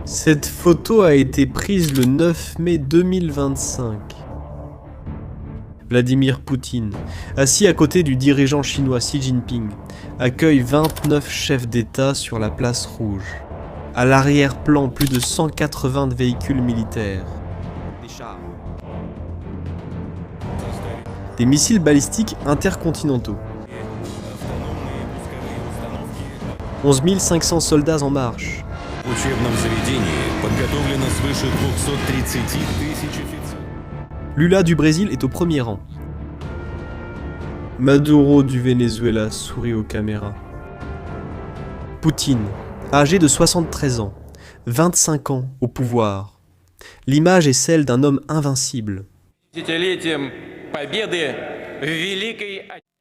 Cette photo a été prise le 9 mai 2025. Vladimir Poutine, assis à côté du dirigeant chinois Xi Jinping, accueille 29 chefs d'État sur la place rouge. À l'arrière-plan, plus de 180 véhicules militaires. Des chars. Des missiles balistiques intercontinentaux. 11 500 soldats en marche. Lula du Brésil est au premier rang. Maduro du Venezuela sourit aux caméras. Poutine, âgé de 73 ans, 25 ans au pouvoir. L'image est celle d'un homme invincible.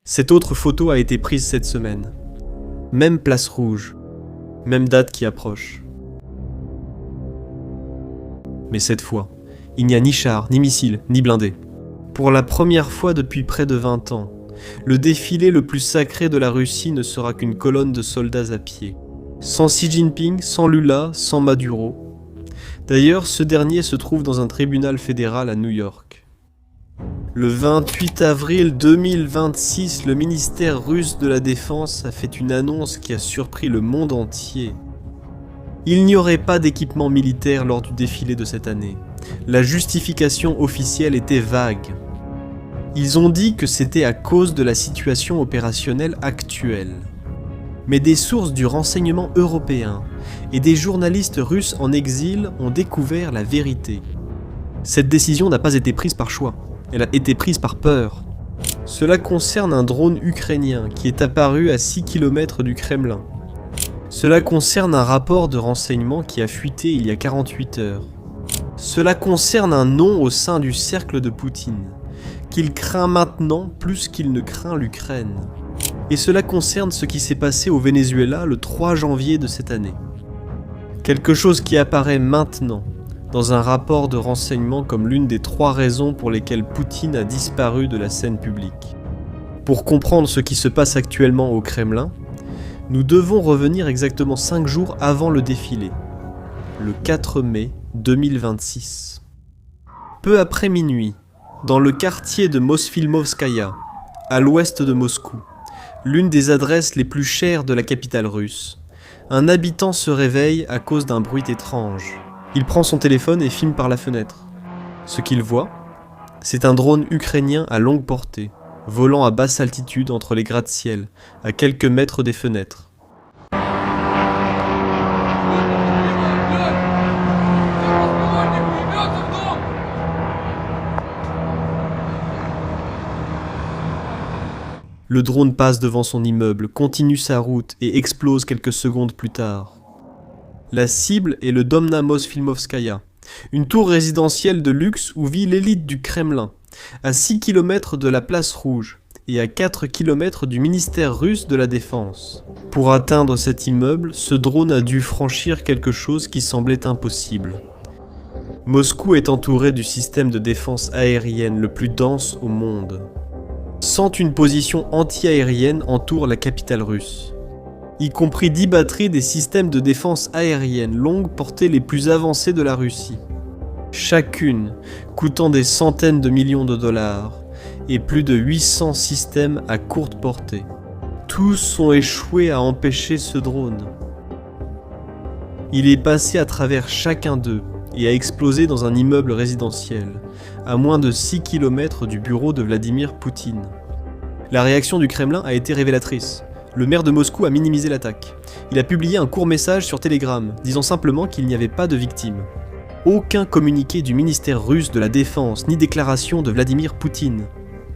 Cette autre photo a été prise cette semaine. Même place rouge, même date qui approche. Mais cette fois, il n'y a ni chars, ni missiles, ni blindés. Pour la première fois depuis près de 20 ans, le défilé le plus sacré de la Russie ne sera qu'une colonne de soldats à pied. Sans Xi Jinping, sans Lula, sans Maduro. D'ailleurs, ce dernier se trouve dans un tribunal fédéral à New York. Le 28 avril 2026, le ministère russe de la Défense a fait une annonce qui a surpris le monde entier. Il n'y aurait pas d'équipement militaire lors du défilé de cette année. La justification officielle était vague. Ils ont dit que c'était à cause de la situation opérationnelle actuelle. Mais des sources du renseignement européen et des journalistes russes en exil ont découvert la vérité. Cette décision n'a pas été prise par choix, elle a été prise par peur. Cela concerne un drone ukrainien qui est apparu à 6 km du Kremlin. Cela concerne un rapport de renseignement qui a fuité il y a 48 heures. Cela concerne un nom au sein du cercle de Poutine, qu'il craint maintenant plus qu'il ne craint l'Ukraine. Et cela concerne ce qui s'est passé au Venezuela le 3 janvier de cette année. Quelque chose qui apparaît maintenant dans un rapport de renseignement comme l'une des 3 raisons pour lesquelles Poutine a disparu de la scène publique. Pour comprendre ce qui se passe actuellement au Kremlin, nous devons revenir exactement 5 jours avant le défilé, le 4 mai 2026. Peu après minuit, dans le quartier de Mosfilmovskaya, à l'ouest de Moscou, l'une des adresses les plus chères de la capitale russe, un habitant se réveille à cause d'un bruit étrange. Il prend son téléphone et filme par la fenêtre. Ce qu'il voit, c'est un drone ukrainien à longue portée, volant à basse altitude entre les gratte-ciel, à quelques mètres des fenêtres. Le drone passe devant son immeuble, continue sa route et explose quelques secondes plus tard. La cible est le Domna Mosfilmovskaya, une tour résidentielle de luxe où vit l'élite du Kremlin, à 6 km de la place rouge et à 4 km du ministère russe de la Défense. Pour atteindre cet immeuble, ce drone a dû franchir quelque chose qui semblait impossible. Moscou est entouré du système de défense aérienne le plus dense au monde. 101 positions anti-aériennes entourent la capitale russe, y compris 10 batteries des systèmes de défense aérienne longue portée les plus avancés de la Russie. Chacune coûtant des centaines de millions de dollars et plus de 800 systèmes à courte portée. Tous ont échoué à empêcher ce drone. Il est passé à travers chacun d'eux et a explosé dans un immeuble résidentiel, à moins de 6 km du bureau de Vladimir Poutine. La réaction du Kremlin a été révélatrice. Le maire de Moscou a minimisé l'attaque. Il a publié un court message sur Telegram, disant simplement qu'il n'y avait pas de victimes. Aucun communiqué du ministère russe de la Défense, ni déclaration de Vladimir Poutine.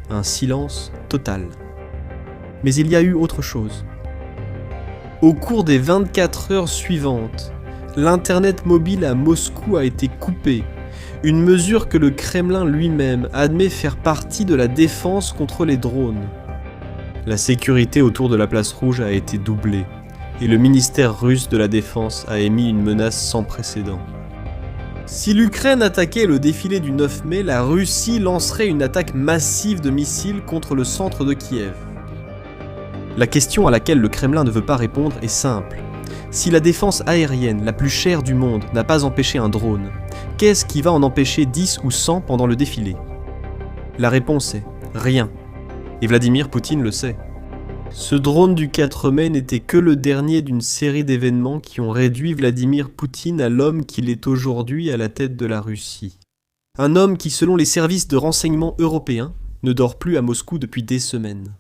Un silence total. Mais il y a eu autre chose. Au cours des 24 heures suivantes, l'internet mobile à Moscou a été coupé, une mesure que le Kremlin lui-même admet faire partie de la défense contre les drones. La sécurité autour de la place rouge a été doublée, et le ministère russe de la Défense a émis une menace sans précédent. Si l'Ukraine attaquait le défilé du 9 mai, la Russie lancerait une attaque massive de missiles contre le centre de Kiev. La question à laquelle le Kremlin ne veut pas répondre est simple. Si la défense aérienne la plus chère du monde n'a pas empêché un drone, qu'est-ce qui va en empêcher 10 ou 100 pendant le défilé? La réponse est rien. Et Vladimir Poutine le sait. Ce drone du 4 mai n'était que le dernier d'une série d'événements qui ont réduit Vladimir Poutine à l'homme qu'il est aujourd'hui à la tête de la Russie. Un homme qui, selon les services de renseignement européens, ne dort plus à Moscou depuis des semaines.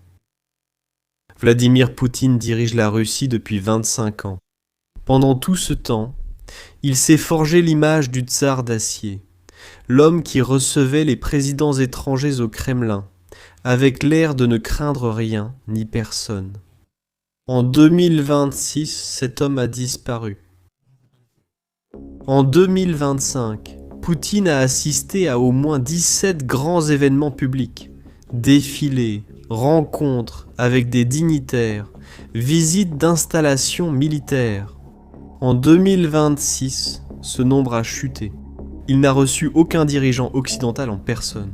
Vladimir Poutine dirige la Russie depuis 25 ans. Pendant tout ce temps, il s'est forgé l'image du tsar d'acier, l'homme qui recevait les présidents étrangers au Kremlin, avec l'air de ne craindre rien ni personne. En 2026, cet homme a disparu. En 2025, Poutine a assisté à au moins 17 grands événements publics, défilés, rencontres avec des dignitaires, visites d'installations militaires. En 2026, ce nombre a chuté. Il n'a reçu aucun dirigeant occidental en personne.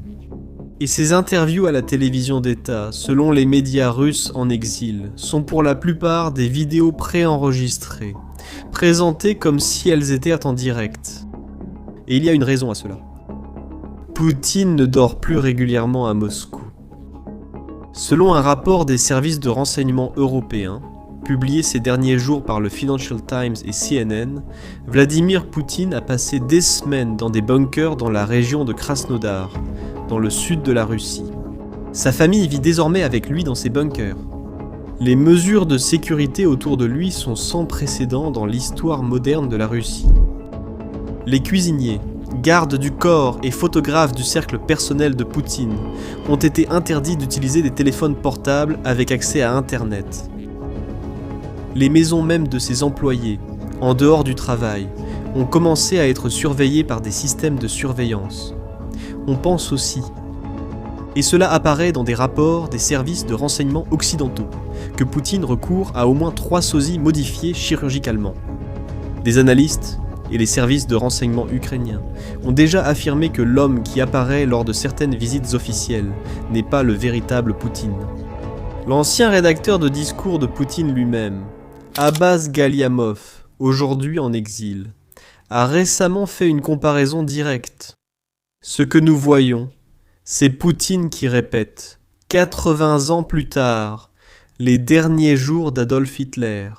Et ses interviews à la télévision d'État, selon les médias russes en exil, sont pour la plupart des vidéos préenregistrées, présentées comme si elles étaient en direct. Et il y a une raison à cela. Poutine ne dort plus régulièrement à Moscou. Selon un rapport des services de renseignement européens, publié ces derniers jours par le Financial Times et CNN, Vladimir Poutine a passé des semaines dans des bunkers dans la région de Krasnodar, dans le sud de la Russie. Sa famille vit désormais avec lui dans ces bunkers. Les mesures de sécurité autour de lui sont sans précédent dans l'histoire moderne de la Russie. Les cuisiniers, gardes du corps et photographes du cercle personnel de Poutine ont été interdits d'utiliser des téléphones portables avec accès à Internet. Les maisons même de ses employés, en dehors du travail, ont commencé à être surveillées par des systèmes de surveillance. On pense aussi, et cela apparaît dans des rapports des services de renseignement occidentaux, que Poutine recourt à au moins 3 sosies modifiées chirurgicalement. Des analystes et les services de renseignement ukrainiens ont déjà affirmé que l'homme qui apparaît lors de certaines visites officielles n'est pas le véritable Poutine. L'ancien rédacteur de discours de Poutine lui-même, Abbas Galiamov, aujourd'hui en exil, a récemment fait une comparaison directe. Ce que nous voyons, c'est Poutine qui répète, 80 ans plus tard, les derniers jours d'Adolf Hitler.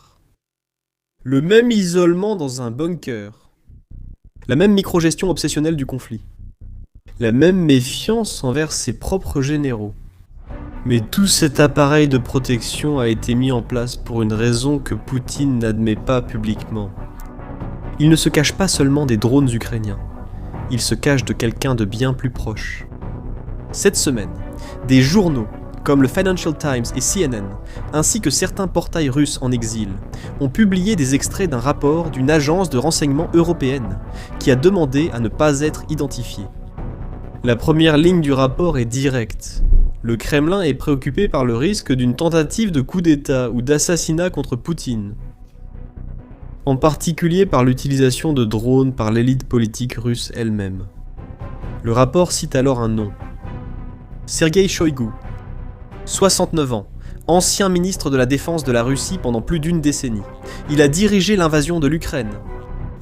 Le même isolement dans un bunker. La même microgestion obsessionnelle du conflit. La même méfiance envers ses propres généraux. Mais tout cet appareil de protection a été mis en place pour une raison que Poutine n'admet pas publiquement. Il ne se cache pas seulement des drones ukrainiens. Il se cache de quelqu'un de bien plus proche. Cette semaine, des journaux comme le Financial Times et CNN, ainsi que certains portails russes en exil, ont publié des extraits d'un rapport d'une agence de renseignement européenne qui a demandé à ne pas être identifiée. La première ligne du rapport est directe. Le Kremlin est préoccupé par le risque d'une tentative de coup d'État ou d'assassinat contre Poutine, en particulier par l'utilisation de drones par l'élite politique russe elle-même. Le rapport cite alors un nom. Sergueï Shoïgu, 69 ans, ancien ministre de la Défense de la Russie pendant plus d'une décennie. Il a dirigé l'invasion de l'Ukraine.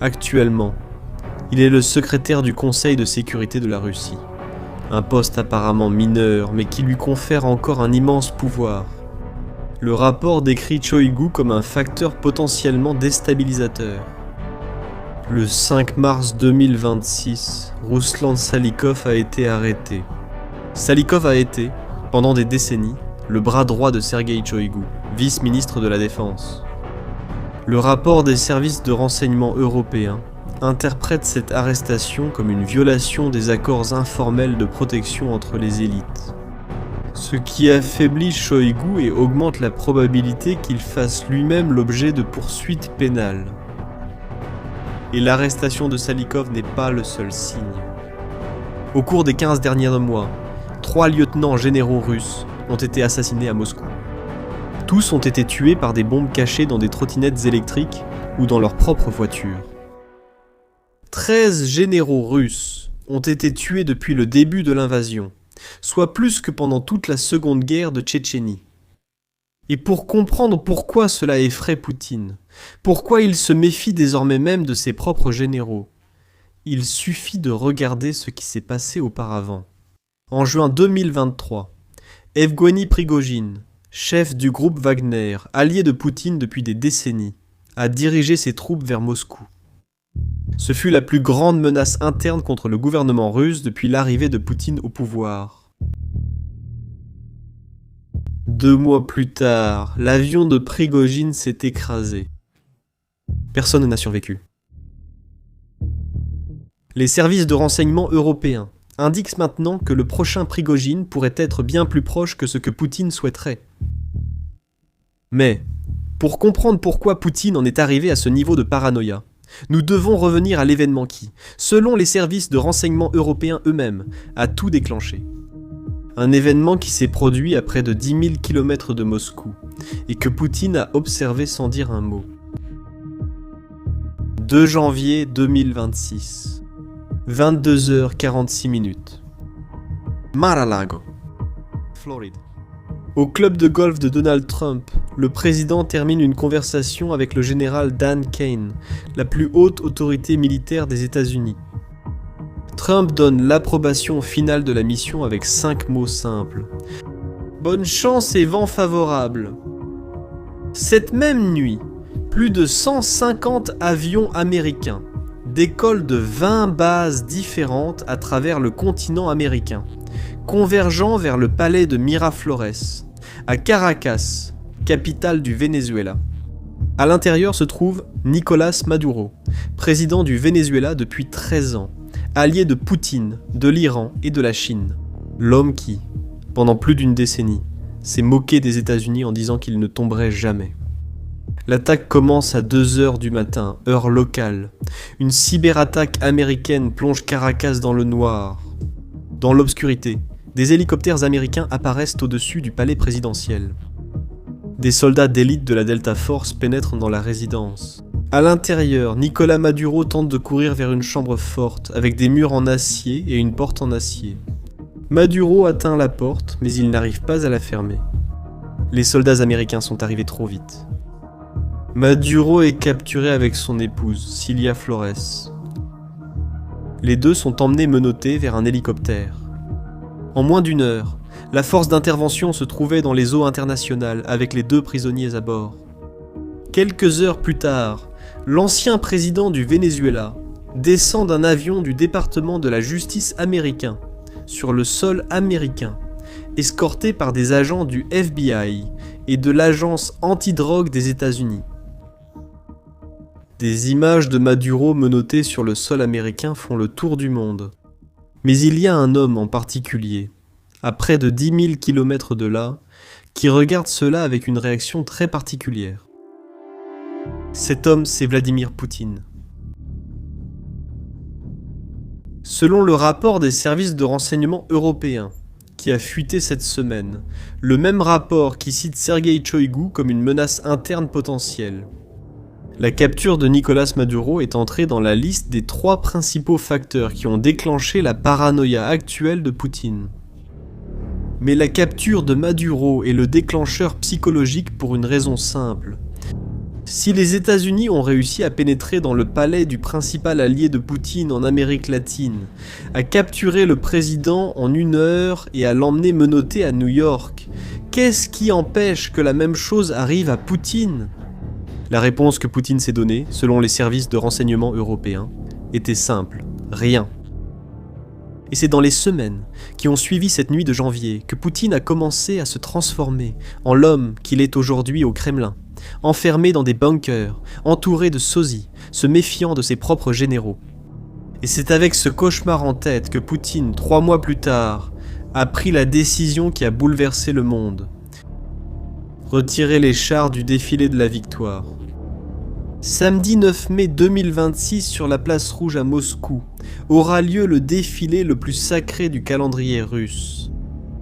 Actuellement, il est le secrétaire du Conseil de sécurité de la Russie. Un poste apparemment mineur, mais qui lui confère encore un immense pouvoir. Le rapport décrit Shoïgu comme un facteur potentiellement déstabilisateur. Le 5 mars 2026, Rouslan Salykov a été arrêté. Salykov a été, pendant des décennies, le bras droit de Sergueï Shoïgu, vice-ministre de la Défense. Le rapport des services de renseignement européens interprète cette arrestation comme une violation des accords informels de protection entre les élites. Ce qui affaiblit Shoïgu et augmente la probabilité qu'il fasse lui-même l'objet de poursuites pénales. Et l'arrestation de Salykov n'est pas le seul signe. Au cours des 15 derniers mois, 3 lieutenants généraux russes ont été assassinés à Moscou. Tous ont été tués par des bombes cachées dans des trottinettes électriques ou dans leur propre voiture. 13 généraux russes ont été tués depuis le début de l'invasion, soit plus que pendant toute la Seconde Guerre de Tchétchénie. Et pour comprendre pourquoi cela effraie Poutine, pourquoi il se méfie désormais même de ses propres généraux, il suffit de regarder ce qui s'est passé auparavant. En juin 2023, Evgueni Prigojine, chef du groupe Wagner, allié de Poutine depuis des décennies, a dirigé ses troupes vers Moscou. Ce fut la plus grande menace interne contre le gouvernement russe depuis l'arrivée de Poutine au pouvoir. 2 mois plus tard, l'avion de Prigojine s'est écrasé. Personne n'a survécu. Les services de renseignement européens indiquent maintenant que le prochain Prigojine pourrait être bien plus proche que ce que Poutine souhaiterait. Mais, pour comprendre pourquoi Poutine en est arrivé à ce niveau de paranoïa, nous devons revenir à l'événement qui, selon les services de renseignement européens eux-mêmes, a tout déclenché. Un événement qui s'est produit à près de 10 000 km de Moscou, et que Poutine a observé sans dire un mot. 2 janvier 2026, 22h46. Mar-a-Lago, Floride. Au club de golf de Donald Trump, le président termine une conversation avec le général Dan Kane, la plus haute autorité militaire des États-Unis. Trump donne l'approbation finale de la mission avec 5 mots simples. Bonne chance et vent favorable. Cette même nuit, plus de 150 avions américains décollent de 20 bases différentes à travers le continent américain, convergeant vers le palais de Miraflores, à Caracas, capitale du Venezuela. À l'intérieur se trouve Nicolás Maduro, président du Venezuela depuis 13 ans, allié de Poutine, de l'Iran et de la Chine. L'homme qui, pendant plus d'une décennie, s'est moqué des États-Unis en disant qu'ils ne tomberaient jamais. L'attaque commence à 2h du matin, heure locale. Une cyberattaque américaine plonge Caracas dans le noir. Dans l'obscurité, des hélicoptères américains apparaissent au-dessus du palais présidentiel. Des soldats d'élite de la Delta Force pénètrent dans la résidence. À l'intérieur, Nicolás Maduro tente de courir vers une chambre forte, avec des murs en acier et une porte en acier. Maduro atteint la porte, mais il n'arrive pas à la fermer. Les soldats américains sont arrivés trop vite. Maduro est capturé avec son épouse, Cilia Flores. Les deux sont emmenés menottés vers un hélicoptère. En moins d'1 heure, la force d'intervention se trouvait dans les eaux internationales avec les 2 prisonniers à bord. Quelques heures plus tard, l'ancien président du Venezuela descend d'un avion du département de la justice américain sur le sol américain, escorté par des agents du FBI et de l'agence antidrogue des États-Unis. Des images de Maduro menotté sur le sol américain font le tour du monde. Mais il y a un homme en particulier, à près de 10 000 km de là, qui regarde cela avec une réaction très particulière. Cet homme, c'est Vladimir Poutine. Selon le rapport des services de renseignement européens, qui a fuité cette semaine, le même rapport qui cite Sergueï Shoïgu comme une menace interne potentielle, la capture de Nicolás Maduro est entrée dans la liste des 3 principaux facteurs qui ont déclenché la paranoïa actuelle de Poutine. Mais la capture de Maduro est le déclencheur psychologique pour une raison simple. Si les États-Unis ont réussi à pénétrer dans le palais du principal allié de Poutine en Amérique latine, à capturer le président en 1 heure et à l'emmener menotté à New York, qu'est-ce qui empêche que la même chose arrive à Poutine ? La réponse que Poutine s'est donnée, selon les services de renseignement européens, était simple, rien. Et c'est dans les semaines qui ont suivi cette nuit de janvier que Poutine a commencé à se transformer en l'homme qu'il est aujourd'hui au Kremlin, enfermé dans des bunkers, entouré de sosies, se méfiant de ses propres généraux. Et c'est avec ce cauchemar en tête que Poutine, 3 mois plus tard, a pris la décision qui a bouleversé le monde. Retirer les chars du défilé de la victoire. Samedi 9 mai 2026 sur la place rouge à Moscou aura lieu le défilé le plus sacré du calendrier russe.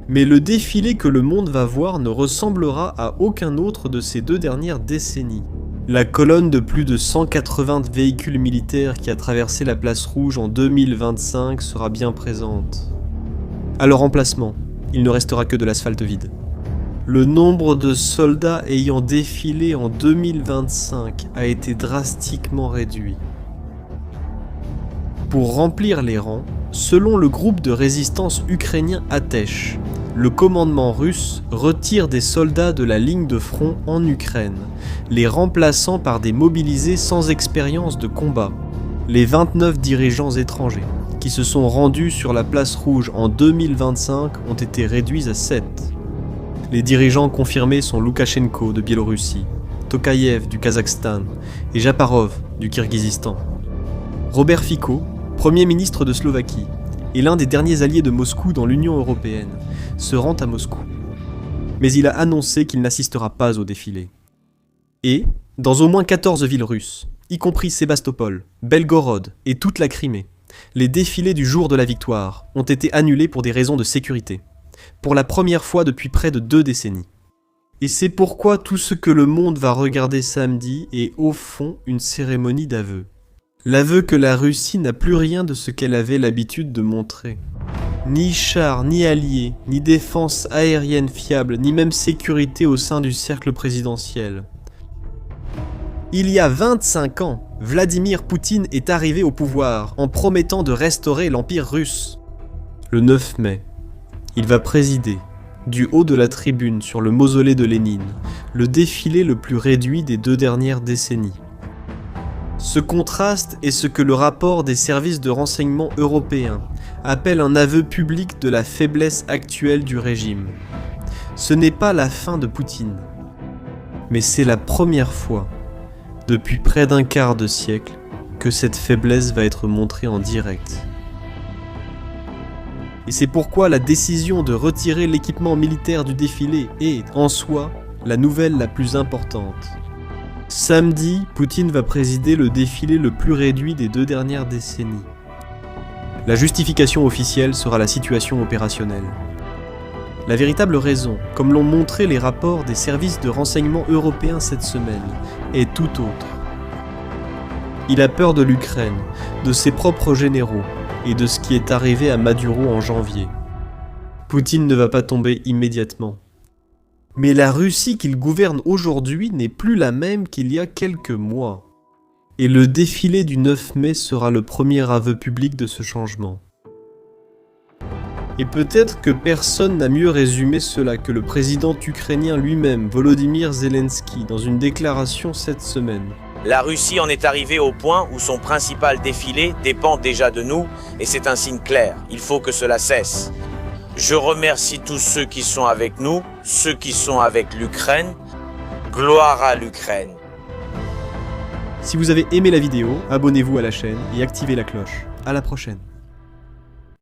Mais le défilé que le monde va voir ne ressemblera à aucun autre de ces 2 dernières décennies. La colonne de plus de 180 véhicules militaires qui a traversé la place rouge en 2025 sera bien présente. À leur emplacement, il ne restera que de l'asphalte vide. Le nombre de soldats ayant défilé en 2025 a été drastiquement réduit. Pour remplir les rangs, selon le groupe de résistance ukrainien Atesh, le commandement russe retire des soldats de la ligne de front en Ukraine, les remplaçant par des mobilisés sans expérience de combat. Les 29 dirigeants étrangers qui se sont rendus sur la place rouge en 2025 ont été réduits à 7. Les dirigeants confirmés sont Loukachenko de Biélorussie, Tokayev du Kazakhstan et Japarov du Kirghizistan. Robert Fico, Premier ministre de Slovaquie, et l'un des derniers alliés de Moscou dans l'Union européenne, se rend à Moscou. Mais il a annoncé qu'il n'assistera pas au défilé. Et, dans au moins 14 villes russes, y compris Sébastopol, Belgorod et toute la Crimée, les défilés du jour de la victoire ont été annulés pour des raisons de sécurité, pour la première fois depuis près de 2 décennies. Et c'est pourquoi tout ce que le monde va regarder samedi est au fond une cérémonie d'aveu. L'aveu que la Russie n'a plus rien de ce qu'elle avait l'habitude de montrer. Ni chars, ni alliés, ni défense aérienne fiable, ni même sécurité au sein du cercle présidentiel. Il y a 25 ans, Vladimir Poutine est arrivé au pouvoir en promettant de restaurer l'Empire russe. Le 9 mai, il va présider, du haut de la tribune sur le mausolée de Lénine, le défilé le plus réduit des 2 dernières décennies. Ce contraste est ce que le rapport des services de renseignement européens appelle un aveu public de la faiblesse actuelle du régime. Ce n'est pas la fin de Poutine, mais c'est la première fois, depuis près d'un quart de siècle, que cette faiblesse va être montrée en direct. Et c'est pourquoi la décision de retirer l'équipement militaire du défilé est, en soi, la nouvelle la plus importante. Samedi, Poutine va présider le défilé le plus réduit des 2 dernières décennies. La justification officielle sera la situation opérationnelle. La véritable raison, comme l'ont montré les rapports des services de renseignement européens cette semaine, est tout autre. Il a peur de l'Ukraine, de ses propres généraux et de ce qui est arrivé à Maduro en janvier. Poutine ne va pas tomber immédiatement. Mais la Russie qu'il gouverne aujourd'hui n'est plus la même qu'il y a quelques mois. Et le défilé du 9 mai sera le premier aveu public de ce changement. Et peut-être que personne n'a mieux résumé cela que le président ukrainien lui-même, Volodymyr Zelensky, dans une déclaration cette semaine. La Russie en est arrivée au point où son principal défilé dépend déjà de nous, et c'est un signe clair. Il faut que cela cesse. Je remercie tous ceux qui sont avec nous, ceux qui sont avec l'Ukraine. Gloire à l'Ukraine. Si vous avez aimé la vidéo, abonnez-vous à la chaîne et activez la cloche. À la prochaine.